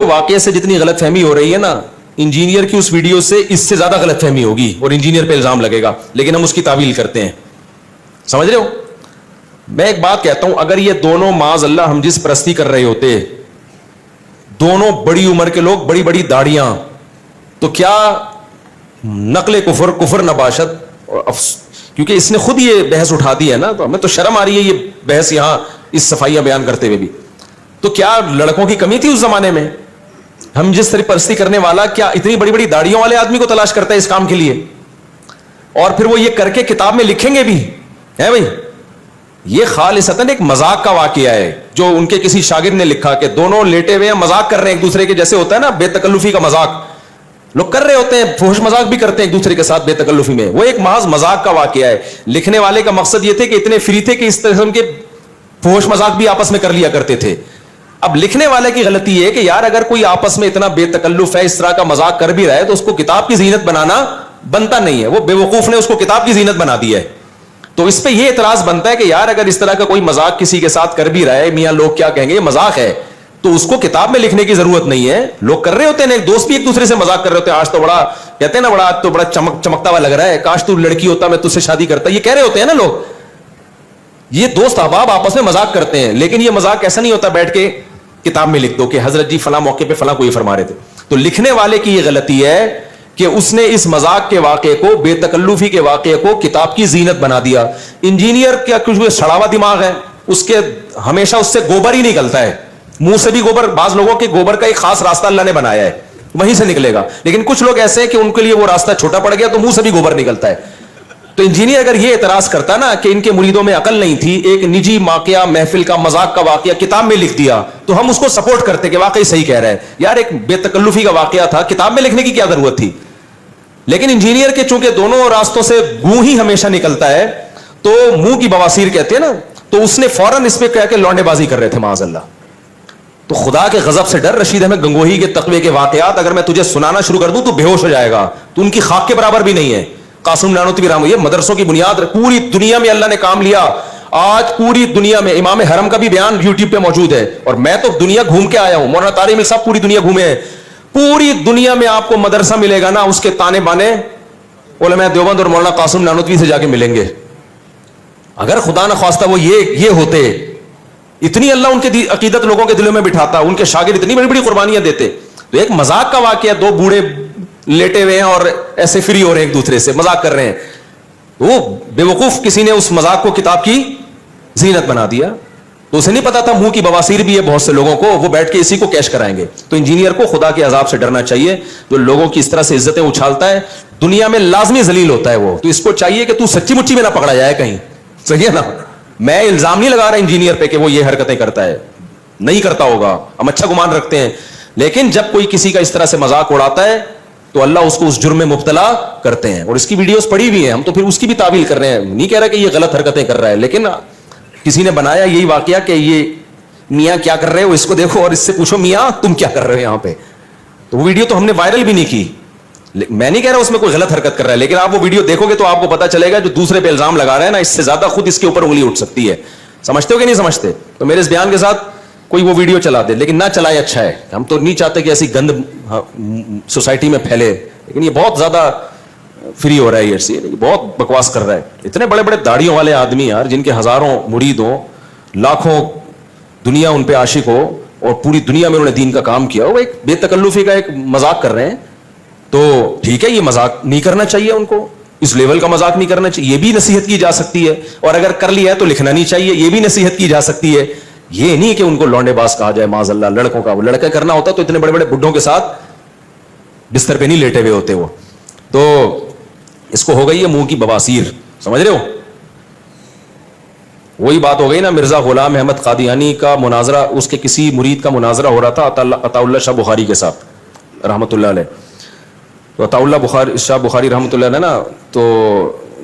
واقعے سے جتنی غلط فہمی ہو رہی ہے نا, انجینئر کی اس ویڈیو سے اس سے زیادہ غلط فہمی ہوگی اور انجینئر پہ الزام لگے گا, لیکن ہم اس کی تعویل کرتے ہیں. سمجھ رہے ہو؟ میں ایک بات کہتا ہوں, اگر یہ دونوں معاذ اللہ ہم جس پرستی کر رہے ہوتے, دونوں بڑی عمر کے لوگ, بڑی بڑی داڑیاں, تو کیا نقل کفر کفر نباشت, کیونکہ اس نے خود یہ بحث اٹھا دی ہے نا, تو ہمیں تو شرم آ رہی ہے یہ بحث یہاں اس صفائیہ بیان کرتے ہوئے بھی. تو کیا لڑکوں کی کمی تھی اس زمانے میں؟ ہم جس طرح پرستی کرنے والا کیا اتنی بڑی بڑی داڑیوں والے آدمی کو تلاش کرتا ہے اس کام کے لیے, اور پھر وہ یہ کر کے کتاب میں لکھیں گے بھی ہے بھائی. یہ خالصتاً ایک مذاق کا واقعہ ہے جو ان کے کسی شاگرد نے لکھا کہ دونوں لیٹے ہوئے ہیں, مذاق کر رہے ہیں ایک دوسرے کے, جیسے ہوتا ہے نا بے تکلفی کا مذاق, لوگ کر رہے ہوتے ہیں, فحش مذاق بھی کرتے ہیں ایک دوسرے کے ساتھ بے تکلفی میں. وہ ایک محض مذاق کا واقعہ ہے. لکھنے والے کا مقصد یہ تھے کہ اتنے فری تھے کہ اس قسم کے فحش مذاق بھی آپس میں کر لیا کرتے تھے. اب لکھنے والے کی غلطی ہے کہ یار اگر کوئی آپس میں اتنا بے تکلف ہے, اس طرح کا مذاق کر بھی رہا ہے, تو اس کو کتاب کی زینت بنانا بنتا نہیں ہے. وہ بے وقوف نے اس کو کتاب کی زینت بنا دی ہے. تو اس پہ یہ اعتراض بنتا ہے کہ یار اگر اس طرح کا کوئی مذاق کسی کے ساتھ کر بھی رہا ہے, میاں لوگ کیا کہیں گے, یہ مذاق ہے, تو اس کو کتاب میں لکھنے کی ضرورت نہیں ہے. لوگ کر رہے ہوتے ہیں, ایک دوست بھی ایک دوسرے سے مذاق کر رہے ہوتے ہیں, آج تو بڑا کہتے ہیں نا, بڑا آج تو بڑا چمکتا ہوا لگ رہا ہے, کاش تو لڑکی ہوتا میں تجھ سے شادی کرتا, یہ کہہ رہے ہوتے ہیں نا لوگ. یہ دوست احباب آپس میں مذاق کرتے ہیں, لیکن یہ مذاق ایسا نہیں ہوتا بیٹھ کے کتاب میں لکھ دو کہ حضرت جی فلاں موقع پہ فلاں کوئی فرما رہے تھے. تو لکھنے والے کی یہ غلطی ہے کہ اس نے اس مذاق کے واقعے کو, بے تکلفی کے واقعے کو کتاب کی زینت بنا دیا. انجینئر کیا کچھ سڑا ہوا دماغ ہے, اس کے ہمیشہ اس سے گوبر ہی نکلتا ہے, منہ سے بھی گوبر. بعض لوگوں کے گوبر کا ایک خاص راستہ اللہ نے بنایا ہے, وہیں سے نکلے گا, لیکن کچھ لوگ ایسے ہیں کہ ان کے لیے وہ راستہ چھوٹا پڑ گیا تو منہ سے بھی گوبر نکلتا ہے. تو انجینئر اگر یہ اعتراض کرتا نا کہ ان کے مریدوں میں عقل نہیں تھی, ایک نجی واقعہ, محفل کا مذاق کا واقعہ کتاب میں لکھ دیا, تو ہم اس کو سپورٹ کرتے کہ واقعی صحیح کہہ رہا ہے. یار ایک بے تکلفی کا واقعہ تھا, کتاب میں لکھنے کی کیا ضرورت تھی؟ لیکن انجینئر کے چونکہ دونوں راستوں سے گوں ہی ہمیشہ نکلتا ہے, تو منہ کی بواسیر کہتے ہیں نا, تو اس نے فوراً اس پہ کہا کہ لونڈے بازی کر رہے تھے معاذ اللہ. تو خدا کے غضب سے ڈر. رشید احمد گنگوہی کے تقوی کے واقعات اگر میں تجھے سنانا شروع کر دوں تو بے ہوش ہو جائے گا, تو ان کی خاک کے برابر بھی نہیں ہے. قاسم نانوتوی رحمہ, یہ مدرسوں کی بنیاد, پوری دنیا میں اللہ نے کام لیا. آج پوری دنیا میں امام حرم کا بھی بیان یوٹیوب پہ موجود ہے, اور میں تو دنیا گھوم کے آیا ہوں, مولانا طارق مل صاحب پوری دنیا گھومے ہیں. پوری دنیا میں آپ کو مدرسہ ملے گا نا, اس کے تانے بانے علماء دیوبند اور مولانا قاسم نانوتوی سے جا کے ملیں گے. اگر خدا نہ خواستہ وہ یہ ہوتے, اتنی اللہ ان کے عقیدت لوگوں کے دلوں میں بٹھاتا, ان کے شاگرد اتنی بڑی بڑی قربانیاں دیتے. تو ایک مذاق کا واقعہ, دو بوڑھے لیٹے ہوئے ہیں اور ایسے فری ہو رہے ہیں, ایک دوسرے سے مذاق کر رہے ہیں, وہ بے وقوف کسی نے اس مذاق کو کتاب کی زینت بنا دیا. تو اسے نہیں پتا تھا منہ کی بواسیر بھی ہے بہت سے لوگوں کو, وہ بیٹھ کے اسی کو کیش کرائیں گے. تو انجینئر کو خدا کے عذاب سے ڈرنا چاہیے, جو لوگوں کی اس طرح سے عزتیں اچھالتا ہے, دنیا میں لازمی ذلیل ہوتا ہے وہ. تو اس کو چاہیے کہ تو سچی مچی میں نہ پکڑا جائے کہیں, صحیح ہے نا. میں الزام نہیں لگا رہا انجینئر پہ کہ وہ یہ حرکتیں کرتا ہے, نہیں کرتا ہوگا, ہم اچھا گمان رکھتے ہیں, لیکن جب کوئی کسی کا اس طرح سے مذاق اڑاتا ہے تو اللہ اس کو اس جرم میں مبتلا کرتے ہیں. اور اس کی ویڈیوز پڑی ہوئی ہیں, ہم تو پھر اس کی بھی تعویل کر رہے ہیں, نہیں کہہ رہا کہ یہ غلط حرکتیں کر رہا ہے, لیکن کسی نے بنایا یہی واقعہ کہ یہ میاں کیا کر رہے ہو, اس کو دیکھو اور اس سے پوچھو میاں تم کیا کر رہے ہو یہاں پہ. تو وہ ویڈیو تو ہم نے وائرل بھی نہیں کی, میں نہیں کہہ رہا اس میں کوئی غلط حرکت کر رہا ہے, لیکن آپ وہ ویڈیو دیکھو گے تو آپ کو پتا چلے گا جو دوسرے پہ الزام لگا رہے ہیں نا, اس سے زیادہ خود اس کے اوپر انگلی اٹھ سکتی ہے. سمجھتے ہو کہ نہیں سمجھتے؟ تو میرے اس بیان کے ساتھ کوئی وہ ویڈیو چلا دے, لیکن نہ چلائے اچھا ہے. ہم تو نہیں چاہتے کہ ایسی گند سوسائٹی میں پھیلے, لیکن یہ بہت زیادہ فری ہو رہا ہے, یہ بہت بکواس کر رہا ہے. اتنے بڑے بڑے داڑھیوں والے آدمی یار, جن کے ہزاروں مرید ہوں, لاکھوں دنیا ان پہ عاشق ہو, اور پوری دنیا میں انہوں نے دین کا کام کیا, وہ ایک بے تکلفی کا ایک مذاق کر رہے ہیں. تو ٹھیک ہے, یہ مذاق نہیں کرنا چاہیے ان کو, اس لیول کا مذاق نہیں کرنا چاہیے, یہ بھی نصیحت کی جا سکتی ہے. اور اگر کر لیا ہے تو لکھنا نہیں چاہیے, یہ بھی نصیحت کی جا سکتی ہے. یہ نہیں کہ ان کو لونڈے باز کہا جائے معاذ اللہ. لڑکوں کا, وہ لڑکے کرنا ہوتا تو اتنے بڑے بڑے بڈھوں کے ساتھ بستر پہ نہیں لیٹے ہوئے ہوتے وہ. تو اس کو ہو گئی ہے منہ کی بواسیر, سمجھ رہے ہو. وہی بات ہو گئی نا, مرزا غلام احمد قادیانی کا مناظرہ, اس کے کسی مرید کا مناظرہ ہو رہا تھا عطا اللہ شاہ بخاری کے ساتھ رحمۃ اللہ علیہ. تو عطا اللہ شاہ بخاری رحمۃ اللہ علیہ نا, تو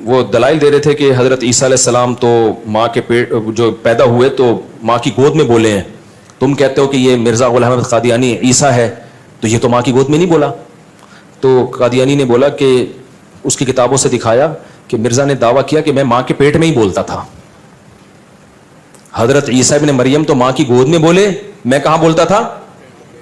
وہ دلائل دے رہے تھے کہ حضرت عیسیٰ علیہ السلام تو ماں کے پیٹ جو پیدا ہوئے تو ماں کی گود میں بولے ہیں. تم کہتے ہو کہ یہ مرزا غلام احمد قادیانی عیسیٰ ہے, تو یہ تو ماں کی گود میں نہیں بولا. تو قادیانی نے بولا کہ اس کی کتابوں سے دکھایا کہ مرزا نے دعویٰ کیا کہ میں ماں کے پیٹ میں ہی بولتا تھا. حضرت عیسیٰ ابن مریم تو ماں کی گود میں بولے, میں کہاں بولتا تھا؟